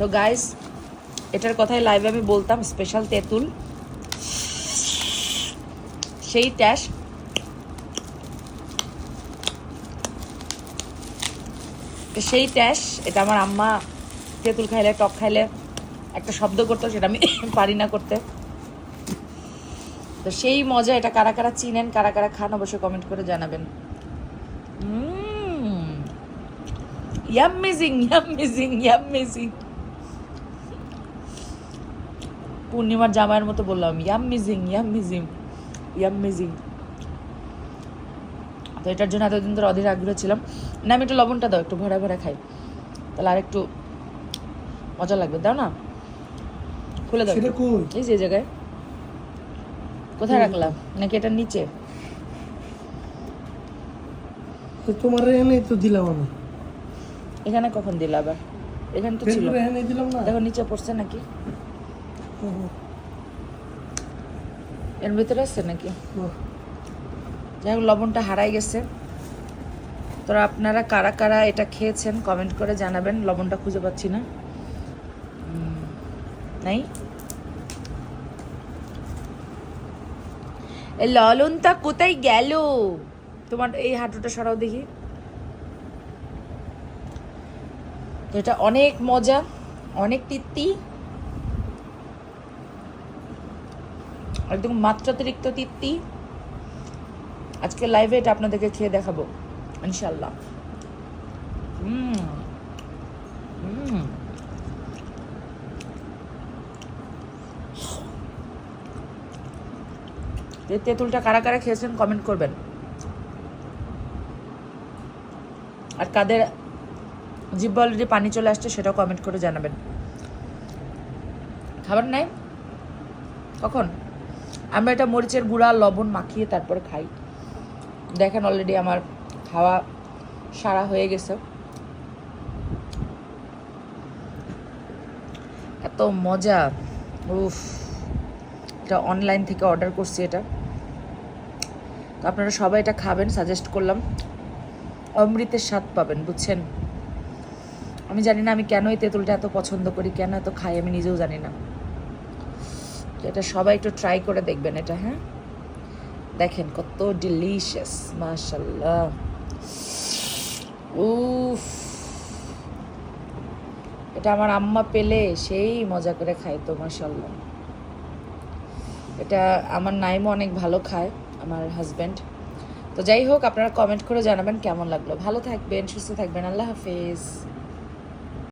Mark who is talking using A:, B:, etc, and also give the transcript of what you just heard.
A: তো গাইস, এটার কথাই লাইভে আমি বলতাম, স্পেশাল তেঁতুল, সেই ট্যাশ। সেই ট্যাশ, এটা আমার আম্মা তেঁতুল খাইলে, টক খাইলে একটা শব্দ করতো, সেটা আমি পারি না করতে। তো সেই মজা, এটা কারা কারা চিনেন, কারা কারা খান, অবশ্যই কমেন্ট করে জানাবেন। Amazing, amazing, amazing. পূর্ণিমার জামাইয়ের মতো বললাম, অ্যামেজিং, অ্যামেজিং, অ্যামেজিং। তো এটার জন্য এতদিন ধরে অধীর আগ্রহ ছিলাম, না আমি একটু লবণটা দাও, একটু ভরা ভরা খাই, তাহলে আর একটু মজা লাগবে। দাও না, খুলে দাও। এই যে জায়গায় কোথায় রাখলাম, নাকি এটার নিচে?
B: তোমার এনে তো দিলাম আমি।
A: এখানে কখন দিলা আবার? এখানে তো ছিল,
B: এনে দিলাম না,
A: দেখো নিচে পড়ছে নাকি, এর ভিতরে আছে নাকি? যাই হোক, লবণটা হারাই গেছে। তো আপনারা কারা কারা এটা খেয়েছেন কমেন্ট করে জানাবেন। লবণটা খুঁজে পাচ্ছি না, নাই। এই লবণটা কোথায় গেল? তোমার এই হাঁটুটা সরাও দেখি। এটা অনেক মজা, অনেক তৃপ্তি, একদম মাত্রাতিরিক্ত তৃপ্তি। আজকে লাইভে এটা আপনাদেরকে খেয়ে দেখাবো ইনশাল্লাহ। তেঁতুলটা কারা কারা খেয়েছেন কমেন্ট করবেন, আর কাদের জিভ অলরেডি পানি চলে আসছে সেটাও কমেন্ট করে জানাবেন। খাবার নাই কখন? আমরা এটা মরিচের গুঁড়া লবণ মাখিয়ে তারপরে খাই। দেখেন অলরেডি আমার খাওয়া সারা হয়ে গেছে। এত মজা, উফ। এটা অনলাইন থেকে অর্ডার করছি এটা, তো আপনারা সবাই এটা খাবেন, সাজেস্ট করলাম। অমৃতের স্বাদ পাবেন, বুঝছেন? আমি জানি না আমি কেন এই তেঁতুলটা এত পছন্দ করি, কেন এত খাই, আমি নিজেও জানি না। এটা সবাই একটু ট্রাই করে দেখবেন এটা। হ্যাঁ, দেখেন কত ডিলিশিয়াস, মাশাআল্লাহ। উফ, এটা আমার আম্মা পেলে সেই মজা করে খাইতো, মাশাআল্লাহ। এটা আমার নাইমও অনেক ভালো খায়, আমার হাজব্যান্ড। তো যাই হোক, আপনারা কমেন্ট করে জানাবেন কেমন লাগলো। ভালো থাকবেন, সুস্থ থাকবেন, আল্লাহ হাফেজ।